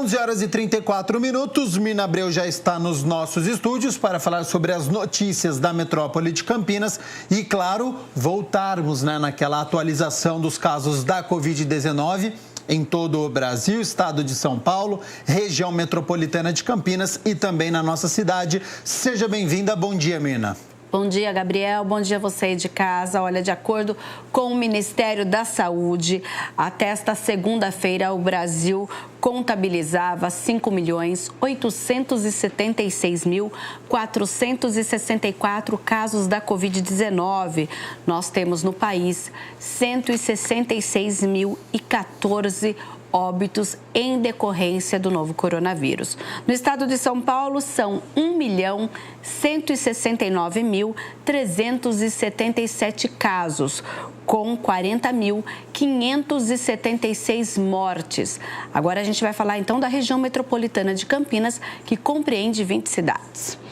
11 horas e 34 minutos, Mina Abreu já está nos nossos estúdios para falar sobre as notícias da metrópole de Campinas e, claro, voltarmos naquela atualização dos casos da Covid-19 em todo o Brasil, estado de São Paulo, região metropolitana de Campinas e também na nossa cidade. Seja bem-vinda. Bom dia, Mina. Bom dia, Gabriel. Bom dia a você aí de casa. Olha, de acordo com o Ministério da Saúde, até esta segunda-feira, o Brasil contabilizava 5.876.464 casos da Covid-19. Nós temos no país 166.014 óbitos em decorrência do novo coronavírus. No estado de São Paulo, são 1.169.377 casos, com 40.576 mortes. Agora a gente vai falar então da região metropolitana de Campinas, que compreende 20 cidades.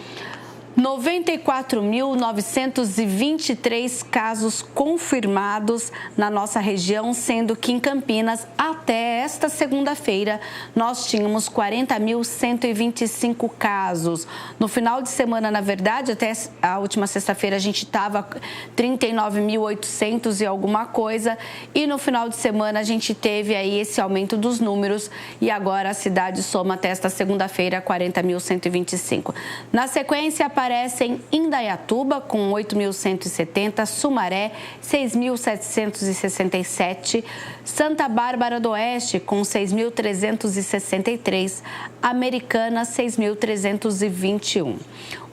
94.923 casos confirmados na nossa região, sendo que em Campinas, até esta segunda-feira, nós tínhamos 40.125 casos. No final de semana, na verdade, até a última sexta-feira, a gente estava 39.800 e alguma coisa, e no final de semana a gente teve aí esse aumento dos números e agora a cidade soma até esta segunda-feira 40.125. Na sequência, aparecem Indaiatuba, com 8.170, Sumaré, 6.767, Santa Bárbara do Oeste, com 6.363, Americana, 6.321.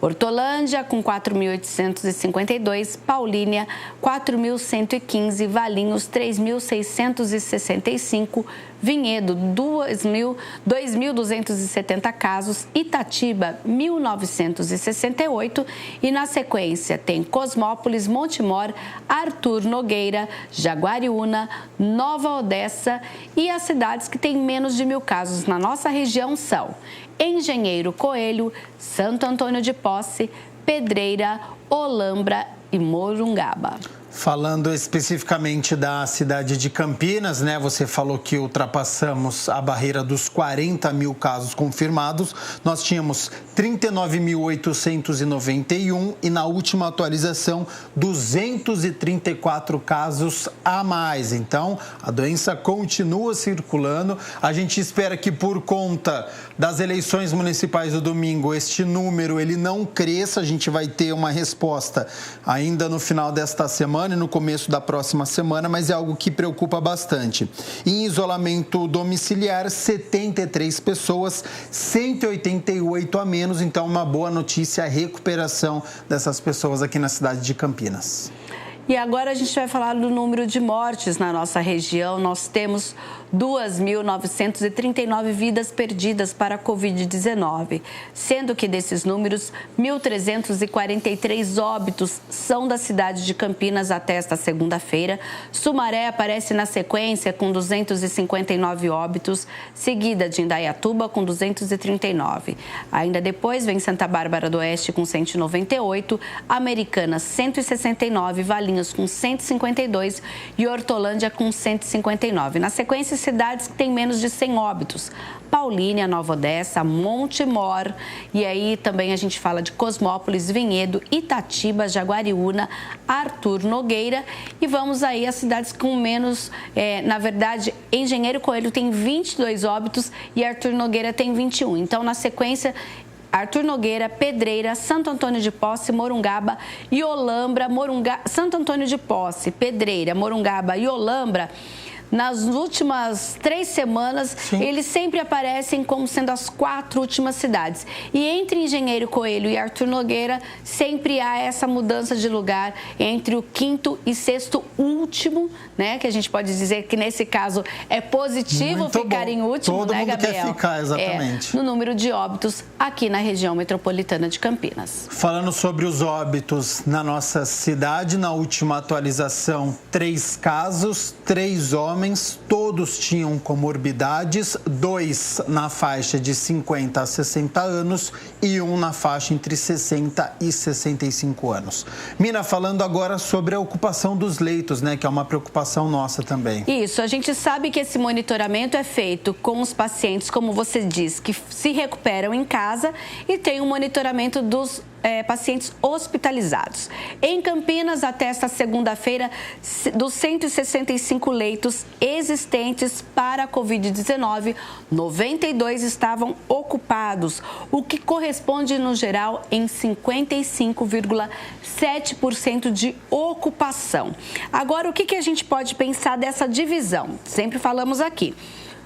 Hortolândia, com 4.852, Paulínia, 4.115, Valinhos, 3.665, Vinhedo, 2.270 casos, Itatiba, 1.968 e, na sequência, tem Cosmópolis, Montemor, Arthur Nogueira, Jaguariúna, Nova Odessa e as cidades que têm menos de 1.000 casos na nossa região são Engenheiro Coelho, Santo Antônio de Posse, Pedreira, Olambra e Morungaba. Falando especificamente da cidade de Campinas, você falou que ultrapassamos a barreira dos 40 mil casos confirmados. Nós tínhamos 39.891 e na última atualização 234 casos a mais. Então, a doença continua circulando. A gente espera que por conta das eleições municipais do domingo, este número ele não cresça. A gente vai ter uma resposta ainda no final desta semana e no começo da próxima semana, mas é algo que preocupa bastante. Em isolamento domiciliar, 73 pessoas, 188 a menos, então uma boa notícia, a recuperação dessas pessoas aqui na cidade de Campinas. E agora a gente vai falar do número de mortes na nossa região. Nós temos 2.939 vidas perdidas para a Covid-19, sendo que desses números, 1.343 óbitos são da cidade de Campinas até esta segunda-feira. Sumaré aparece na sequência com 259 óbitos, seguida de Indaiatuba com 239. Ainda depois vem Santa Bárbara do Oeste com 198, Americana 169, Valinhos com 152 e Hortolândia com 159. Na sequência, cidades que têm menos de 100 óbitos: Paulínia, Nova Odessa, Montemor, e aí também a gente fala de Cosmópolis, Vinhedo, Itatiba, Jaguariúna, Arthur Nogueira, e vamos aí às cidades com menos, na verdade, Engenheiro Coelho tem 22 óbitos e Arthur Nogueira tem 21. Então, na sequência, Arthur Nogueira, Pedreira, Santo Antônio de Posse, Morungaba e Olambra. Santo Antônio de Posse, Pedreira, Morungaba e Olambra, nas últimas 3 semanas, sim, eles sempre aparecem como sendo as 4 últimas cidades. E entre Engenheiro Coelho e Arthur Nogueira, sempre há essa mudança de lugar entre o 5º e 6º último, que a gente pode dizer que nesse caso é positivo muito ficar bom. Em último, todo mundo Gabriel? Quer ficar, exatamente. No número de óbitos aqui na região metropolitana de Campinas. Falando sobre os óbitos na nossa cidade, na última atualização, 3 casos, 3 homens homens, todos tinham comorbidades, 2 na faixa de 50 a 60 anos e 1 na faixa entre 60 e 65 anos. Mina, falando agora sobre a ocupação dos leitos, né, que é uma preocupação nossa também. Isso, a gente sabe que esse monitoramento é feito com os pacientes, como você diz, que se recuperam em casa e tem um monitoramento dos pacientes hospitalizados. Em Campinas, até esta segunda-feira, dos 165 leitos existentes para a Covid-19, 92 estavam ocupados, o que corresponde, no geral, em 55,7% de ocupação. Agora, o que a gente pode pensar dessa divisão? Sempre falamos aqui.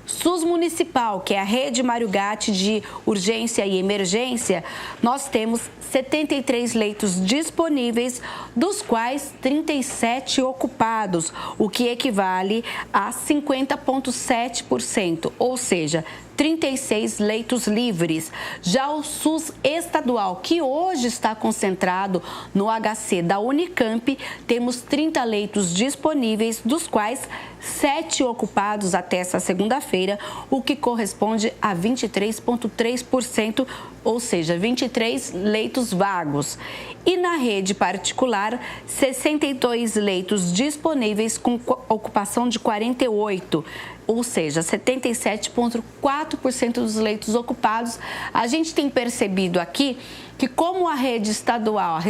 SUS Municipal, que é a rede Mário Gatti de urgência e emergência, nós temos 73 leitos disponíveis, dos quais 37 ocupados, o que equivale a 50,7%, ou seja, 36 leitos livres. Já o SUS estadual, que hoje está concentrado no HC da Unicamp, temos 30 leitos disponíveis, dos quais 7 ocupados até essa segunda-feira, o que corresponde a 23,3%, ou seja, 23 leitos vagos. E na rede particular, 62 leitos disponíveis com ocupação de 48%. Ou seja, 77,4% dos leitos ocupados. A gente tem percebido aqui que como a rede estadual,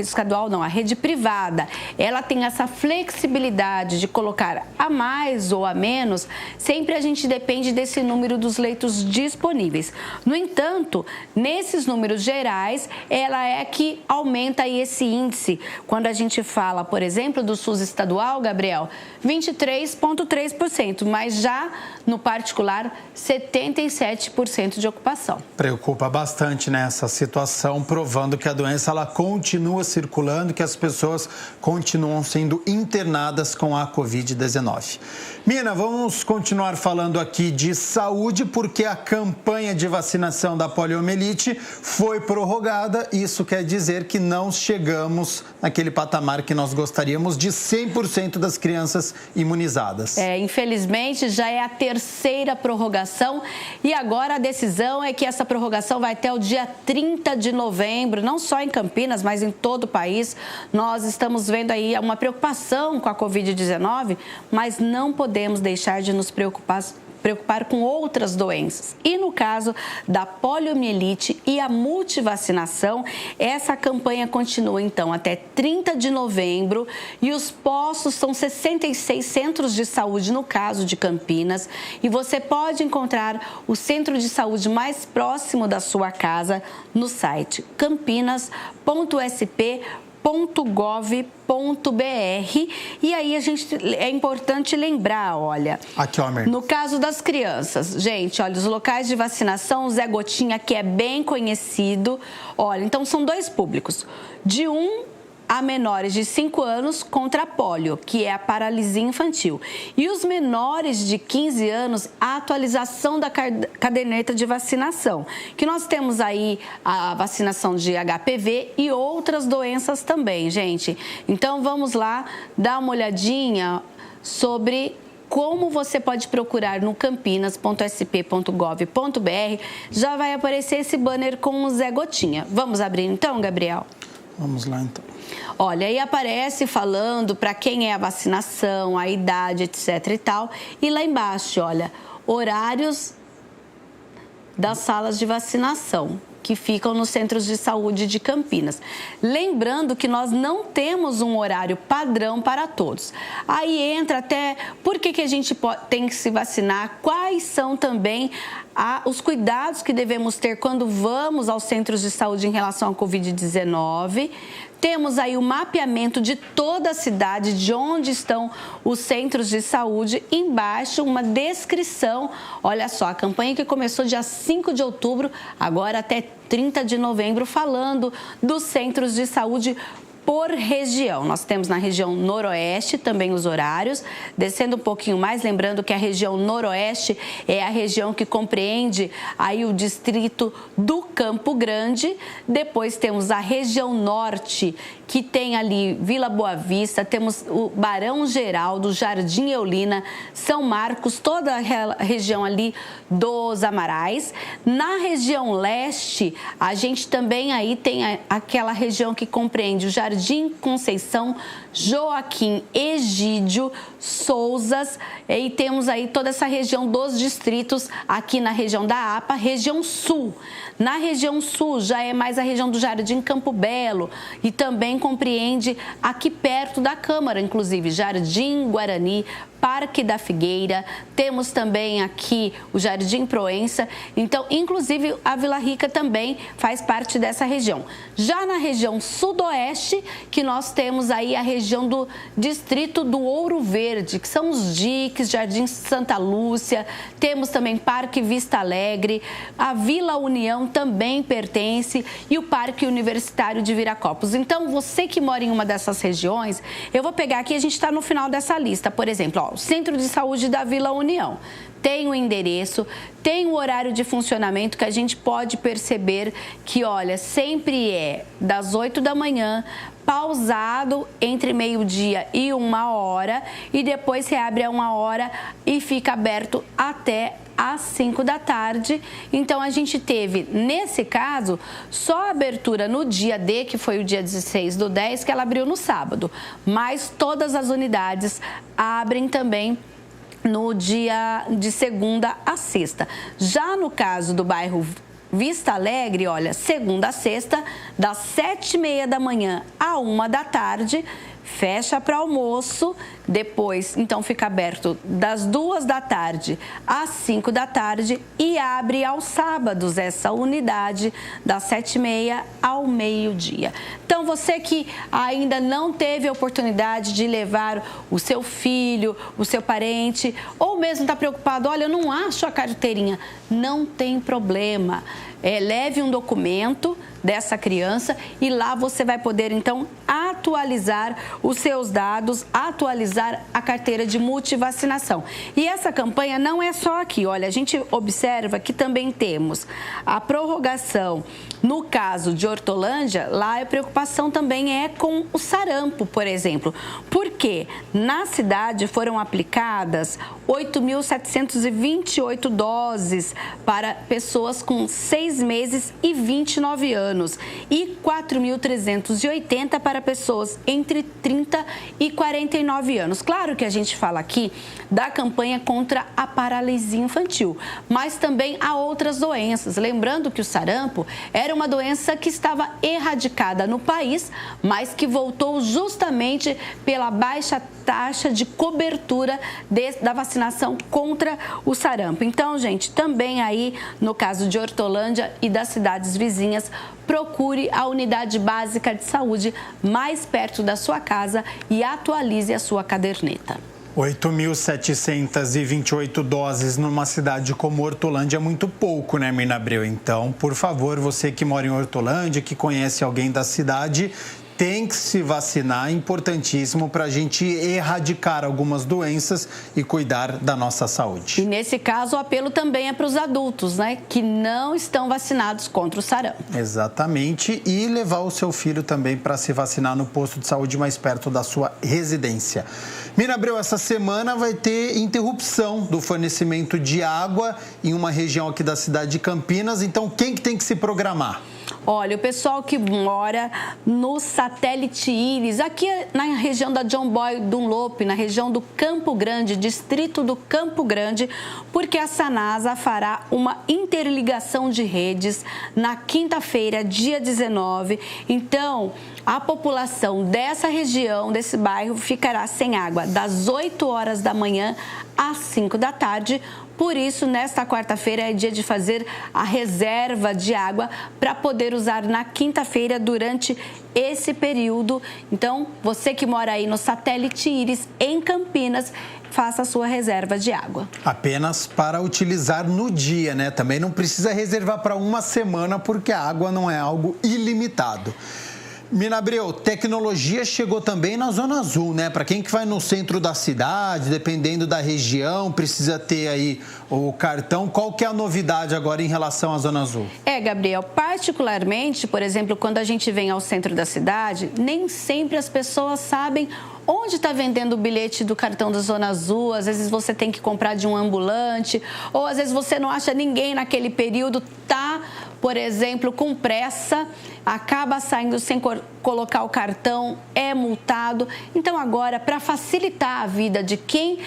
a rede privada, ela tem essa flexibilidade de colocar a mais ou a menos, sempre a gente depende desse número dos leitos disponíveis. No entanto, nesses números gerais, ela é que aumenta aí esse índice. Quando a gente fala, por exemplo, do SUS estadual, Gabriel, 23,3%, mas já no particular, 77% de ocupação. Preocupa bastante nessa situação, provando que a doença ela continua circulando, que as pessoas continuam sendo internadas com a Covid-19. Mina, vamos continuar falando aqui de saúde, porque a campanha de vacinação da poliomielite foi prorrogada. Isso quer dizer que não chegamos naquele patamar que nós gostaríamos de 100% das crianças imunizadas. Infelizmente, já é a terceira prorrogação e agora a decisão é que essa prorrogação vai até o dia 30 de novembro, não só em Campinas, mas em todo o país. Nós estamos vendo aí uma preocupação com a Covid-19, mas não podemos deixar de nos preocupar com outras doenças. E no caso da poliomielite e a multivacinação, essa campanha continua então até 30 de novembro e os postos são 66 centros de saúde no caso de Campinas e você pode encontrar o centro de saúde mais próximo da sua casa no site campinas.sp.gov.br. E aí é importante lembrar, olha, aqui, no caso das crianças, gente, olha, os locais de vacinação, o Zé Gotinha, que é bem conhecido, olha, então são 2 públicos, de 1 a menores de 5 anos contra a polio, que é a paralisia infantil. E os menores de 15 anos, a atualização da caderneta de vacinação, que nós temos aí a vacinação de HPV e outras doenças também, gente. Então, vamos lá dar uma olhadinha sobre como você pode procurar no campinas.sp.gov.br. Já vai aparecer esse banner com o Zé Gotinha. Vamos abrir então, Gabriel? Vamos lá, então. Olha, aí aparece falando para quem é a vacinação, a idade, etc e tal. E lá embaixo, olha, horários das salas de vacinação que ficam nos centros de saúde de Campinas. Lembrando que nós não temos um horário padrão para todos. Aí entra até por que a gente tem que se vacinar, quais são também os cuidados que devemos ter quando vamos aos centros de saúde em relação à Covid-19. Temos aí o mapeamento de toda a cidade, de onde estão os centros de saúde. Embaixo, uma descrição. Olha só, a campanha que começou dia 5 de outubro, agora até 30 de novembro, falando dos centros de saúde por região. Nós temos na região noroeste também os horários, descendo um pouquinho mais, lembrando que a região noroeste é a região que compreende aí o distrito do Campo Grande. Depois temos a região norte, que tem ali Vila Boa Vista, temos o Barão Geraldo, Jardim Eulina, São Marcos, toda a região ali dos Amarais. Na região leste, a gente também aí tem aquela região que compreende o Jardim Conceição, Joaquim Egídio, Souzas, e temos aí toda essa região dos distritos aqui na região da APA, região sul. Na região sul já é mais a região do Jardim Campo Belo e também compreende aqui perto da Câmara, inclusive Jardim Guarani, Parque da Figueira, temos também aqui o Jardim Proença, então, inclusive, a Vila Rica também faz parte dessa região. Já na região sudoeste, que nós temos aí a região do distrito do Ouro Verde, que são os diques, Jardim Santa Lúcia, temos também Parque Vista Alegre, a Vila União também pertence e o Parque Universitário de Viracopos. Então, você que mora em uma dessas regiões, eu vou pegar aqui, a gente está no final dessa lista, por exemplo, ó, o Centro de Saúde da Vila União. Tem o endereço, tem o horário de funcionamento que a gente pode perceber que, olha, sempre é das 8 da manhã, pausado entre meio-dia e 1h, e depois se abre a 1h e fica aberto até às 5 da tarde. Então, a gente teve, nesse caso, só a abertura no dia D, que foi o dia 16/10, que ela abriu no sábado. Mas todas as unidades abrem também no dia de segunda a sexta. Já no caso do bairro Vista Alegre, olha, segunda a sexta, das 7h30 da manhã à 1 da tarde, fecha para almoço, depois, então, fica aberto das 2 da tarde às 5 da tarde e abre aos sábados essa unidade das 7h30 ao meio-dia. Então, você que ainda não teve a oportunidade de levar o seu filho, o seu parente, ou mesmo está preocupado, olha, eu não acho a carteirinha, não tem problema. Leve um documento dessa criança e lá você vai poder, então, atualizar os seus dados, atualizar a carteira de multivacinação. E essa campanha não é só aqui, olha, a gente observa que também temos a prorrogação. No caso de Hortolândia, lá a preocupação também é com o sarampo, por exemplo, porque na cidade foram aplicadas 8.728 doses para pessoas com 6 meses e 29 anos e 4.380 para pessoas entre 30 e 49 anos. Claro que a gente fala aqui da campanha contra a paralisia infantil, mas também há outras doenças. Lembrando que o sarampo era uma doença que estava erradicada no país, mas que voltou justamente pela baixa taxa de cobertura da vacinação contra o sarampo. Então, gente, também aí no caso de Hortolândia e das cidades vizinhas, procure a unidade básica de saúde mais perto da sua casa e atualize a sua caderneta. 8.728 doses numa cidade como Hortolândia é muito pouco, né, Mirna Abreu? Então, por favor, você que mora em Hortolândia, que conhece alguém da cidade, tem que se vacinar, importantíssimo para a gente erradicar algumas doenças e cuidar da nossa saúde. E nesse caso, o apelo também é para os adultos, né, que não estão vacinados contra o sarampo. Exatamente, e levar o seu filho também para se vacinar no posto de saúde mais perto da sua residência. Mirna Abreu, essa semana vai ter interrupção do fornecimento de água em uma região aqui da cidade de Campinas, então quem que tem que se programar? Olha, o pessoal que mora no satélite Íris, aqui na região da John Boy Dunlop, na região do Campo Grande, distrito do Campo Grande, porque a Sanasa fará uma interligação de redes na quinta-feira, dia 19. Então, a população dessa região, desse bairro, ficará sem água das 8 horas da manhã às 5 da tarde. Por isso, nesta quarta-feira é dia de fazer a reserva de água para poder usar na quinta-feira durante esse período. Então, você que mora aí no satélite Íris, em Campinas, faça a sua reserva de água. Apenas para utilizar no dia, né? Também não precisa reservar para uma semana, porque a água não é algo ilimitado. Mina Abreu, tecnologia chegou também na Zona Azul, né? Para quem que vai no centro da cidade, dependendo da região, precisa ter aí o cartão. Qual que é a novidade agora em relação à Zona Azul? Gabriel, particularmente, por exemplo, quando a gente vem ao centro da cidade, nem sempre as pessoas sabem onde está vendendo o bilhete do cartão da Zona Azul. Às vezes você tem que comprar de um ambulante, ou às vezes você não acha ninguém naquele período, tá, por exemplo, com pressa, acaba saindo sem colocar o cartão, é multado. Então agora, para facilitar a vida de quem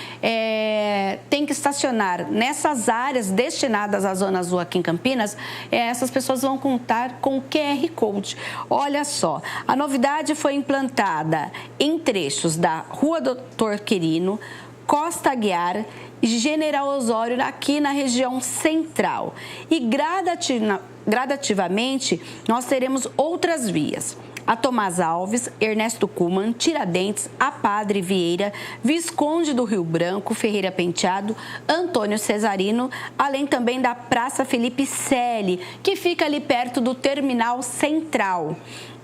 tem que estacionar nessas áreas destinadas à Zona Azul aqui em Campinas, essas pessoas vão contar com o QR Code. Olha só, a novidade foi implantada em trechos da Rua Doutor Quirino, Costa Aguiar e General Osório, aqui na região central. E gradativamente, nós teremos outras vias. A Tomás Alves, Ernesto Kuhlmann, Tiradentes, a Padre Vieira, Visconde do Rio Branco, Ferreira Penteado, Antônio Cesarino, além também da Praça Felipe Selle, que fica ali perto do Terminal Central,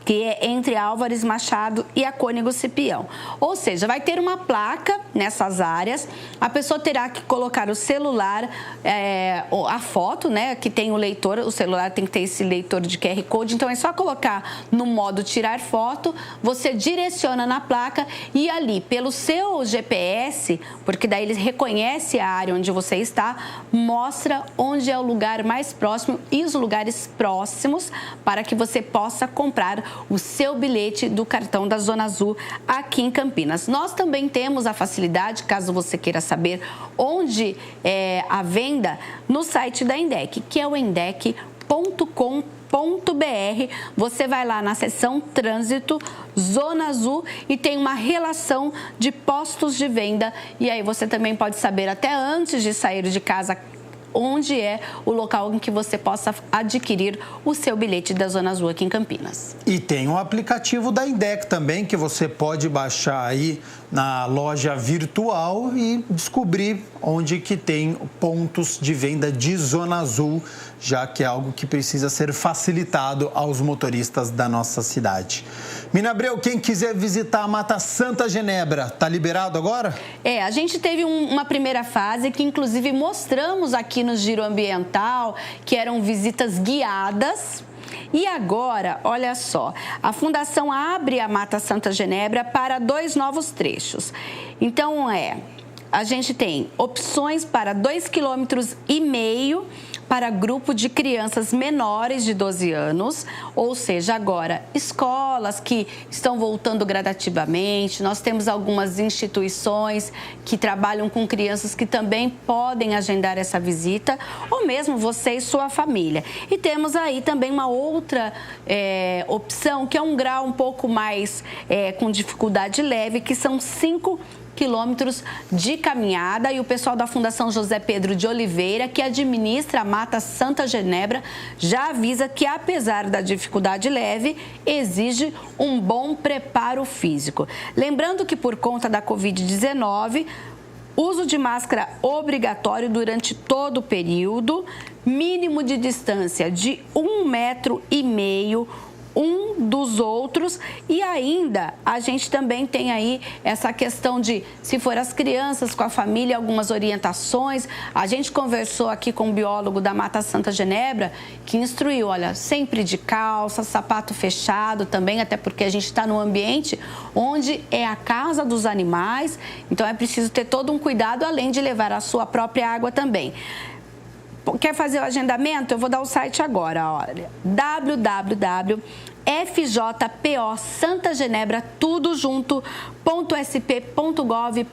que é entre Álvares Machado e a Cônego Cipião. Ou seja, vai ter uma placa nessas áreas, a pessoa terá que colocar o celular, a foto, né, que tem o leitor, o celular tem que ter esse leitor de QR Code, então é só colocar no modo tirar foto, você direciona na placa e ali, pelo seu GPS, porque daí ele reconhece a área onde você está, mostra onde é o lugar mais próximo e os lugares próximos para que você possa comprar o seu bilhete do cartão da Zona Azul aqui em Campinas. Nós também temos a facilidade, caso você queira saber onde é a venda, no site da Endec, que é o endec.com.br. Você vai lá na seção Trânsito, Zona Azul, e tem uma relação de postos de venda. E aí você também pode saber, até antes de sair de casa, onde é o local em que você possa adquirir o seu bilhete da Zona Azul aqui em Campinas. E tem um aplicativo da Endec também, que você pode baixar aí na loja virtual e descobrir onde que tem pontos de venda de Zona Azul, já que é algo que precisa ser facilitado aos motoristas da nossa cidade. Mina Abreu, quem quiser visitar a Mata Santa Genebra, tá liberado agora? A gente teve uma primeira fase que inclusive mostramos aqui no Giro Ambiental, que eram visitas guiadas. E agora, olha só, a Fundação abre a Mata Santa Genebra para 2 novos trechos. Então, a gente tem opções para 2,5 km para grupo de crianças menores de 12 anos, ou seja, agora escolas que estão voltando gradativamente, nós temos algumas instituições que trabalham com crianças que também podem agendar essa visita, ou mesmo você e sua família. E temos aí também uma outra opção, que é um grau um pouco mais com dificuldade leve, que são 5 quilômetros de caminhada, e o pessoal da Fundação José Pedro de Oliveira, que administra a Mata Santa Genebra, já avisa que, apesar da dificuldade leve, exige um bom preparo físico. Lembrando que, por conta da Covid-19, uso de máscara obrigatório durante todo o período, mínimo de distância de 1,5 metro um dos outros, e ainda a gente também tem aí essa questão de, se for as crianças com a família, algumas orientações. A gente conversou aqui com o biólogo da Mata Santa Genebra, que instruiu, olha, sempre de calça, sapato fechado também, até porque a gente está num ambiente onde é a casa dos animais, então é preciso ter todo um cuidado, além de levar a sua própria água também. Quer fazer o agendamento? Eu vou dar o site agora, olha, www.fjposantagenebra, tudo junto, .sp.gov.br.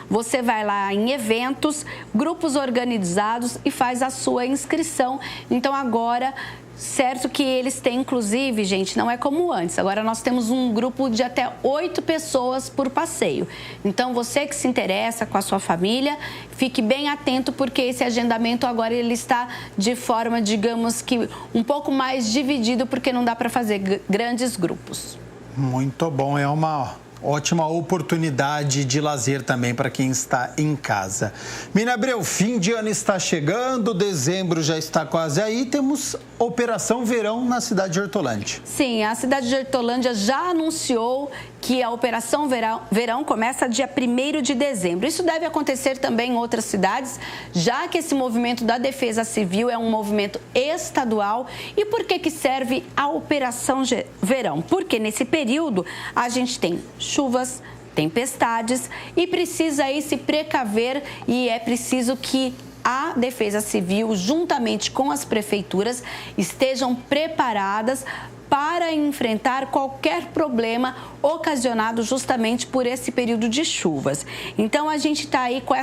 Você vai lá em eventos, grupos organizados e faz a sua inscrição. Então agora, certo que eles têm, inclusive, gente, não é como antes. Agora nós temos um grupo de até 8 pessoas por passeio. Então, você que se interessa com a sua família, fique bem atento, porque esse agendamento agora ele está de forma, digamos que, um pouco mais dividido, porque não dá para fazer grandes grupos. Muito bom, é uma Ótima oportunidade de lazer também para quem está em casa. Mina Abreu, fim de ano está chegando, dezembro já está quase aí, temos Operação Verão na cidade de Hortolândia. Sim, a cidade de Hortolândia já anunciou que a Operação Verão começa dia 1º de dezembro. Isso deve acontecer também em outras cidades, já que esse movimento da Defesa Civil é um movimento estadual. E por que serve a Operação Verão? Porque nesse período a gente tem chuvas, tempestades e precisa aí se precaver e é preciso que a Defesa Civil, juntamente com as prefeituras, estejam preparadas para enfrentar qualquer problema ocasionado justamente por esse período de chuvas. Então, a gente está aí com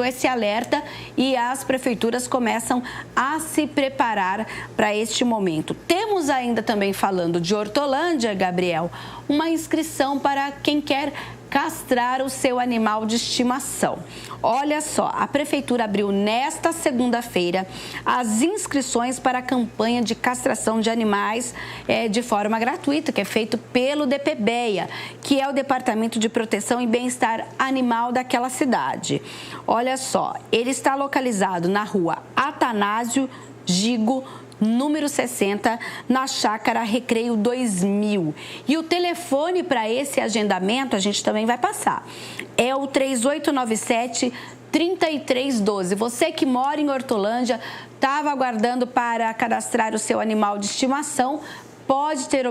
esse alerta e as prefeituras começam a se preparar para este momento. Temos ainda também, falando de Hortolândia, Gabriel, uma inscrição para quem quer castrar o seu animal de estimação. Olha só, a prefeitura abriu nesta segunda-feira as inscrições para a campanha de castração de animais de forma gratuita, que é feito pelo DPBEA, que é o Departamento de Proteção e Bem-Estar Animal daquela cidade. Olha só, ele está localizado na rua Atanásio Gigo, número 60, na Chácara Recreio 2000. E o telefone para esse agendamento, a gente também vai passar, é o 3897-3312. Você que mora em Hortolândia, estava aguardando para cadastrar o seu animal de estimação, pode ter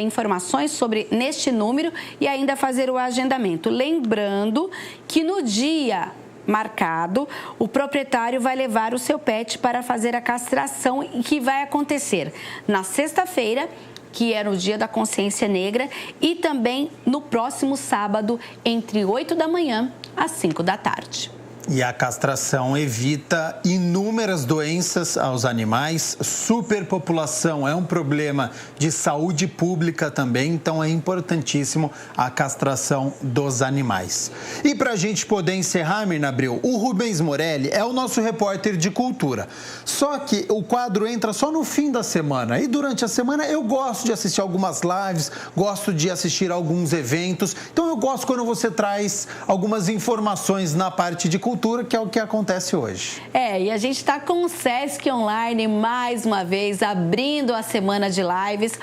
informações neste número e ainda fazer o agendamento. Lembrando que no dia marcado, o proprietário vai levar o seu pet para fazer a castração, que vai acontecer na sexta-feira, que é no Dia da Consciência Negra, e também no próximo sábado, entre 8 da manhã às 5 da tarde. E a castração evita inúmeras doenças aos animais. Superpopulação é um problema de saúde pública também, então é importantíssimo a castração dos animais. E para a gente poder encerrar, Mirna Abreu, o Rubens Morelli é o nosso repórter de cultura. Só que o quadro entra só no fim da semana. E durante a semana eu gosto de assistir algumas lives, gosto de assistir alguns eventos. Então eu gosto quando você traz algumas informações na parte de cultura, que é o que acontece hoje. E a gente está com o Sesc Online mais uma vez, abrindo a semana de lives.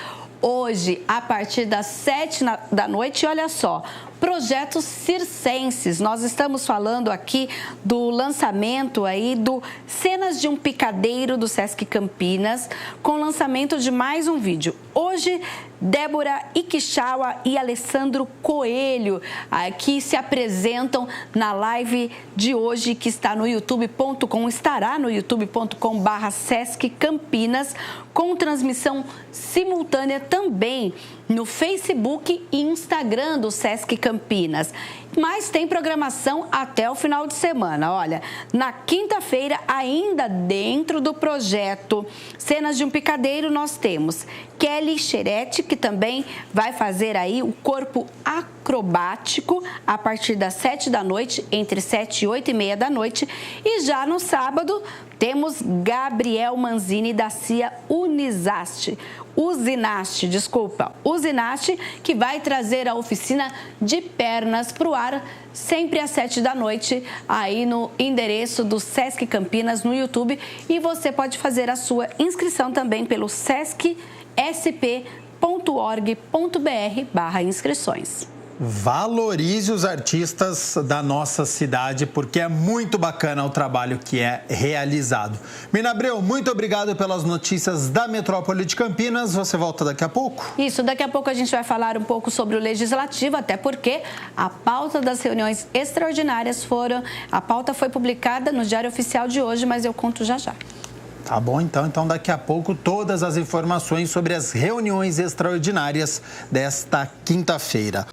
Hoje, a partir das 7 da noite, olha só, projetos circenses. Nós estamos falando aqui do lançamento aí do Cenas de um Picadeiro do Sesc Campinas, com o lançamento de mais um vídeo. Hoje, Débora Ikishawa e Alessandro Coelho, que se apresentam na live de hoje, que está no estará no youtube.com/Sesc Campinas, com transmissão simultânea também no Facebook e Instagram do Sesc Campinas. Mas tem programação até o final de semana. Olha, na quinta-feira, ainda dentro do projeto Cenas de um Picadeiro, nós temos Kelly Xerete, que também vai fazer aí o corpo acrobático a partir das 7 da noite, entre 7 e 8 e meia da noite. E já no sábado, temos Gabriel Manzini da CIA Uzinaste, que vai trazer a oficina de pernas para o ar, sempre às 7 da noite, aí no endereço do Sesc Campinas no YouTube. E você pode fazer a sua inscrição também pelo sesc.org.br/inscrições. Valorize os artistas da nossa cidade, porque é muito bacana o trabalho que é realizado. Mirna Abreu, muito obrigado pelas notícias da Metrópole de Campinas. Você volta daqui a pouco? Isso, daqui a pouco a gente vai falar um pouco sobre o Legislativo, até porque a pauta das reuniões extraordinárias a pauta foi publicada no Diário Oficial de hoje, mas eu conto já já. Tá bom, então daqui a pouco todas as informações sobre as reuniões extraordinárias desta quinta-feira.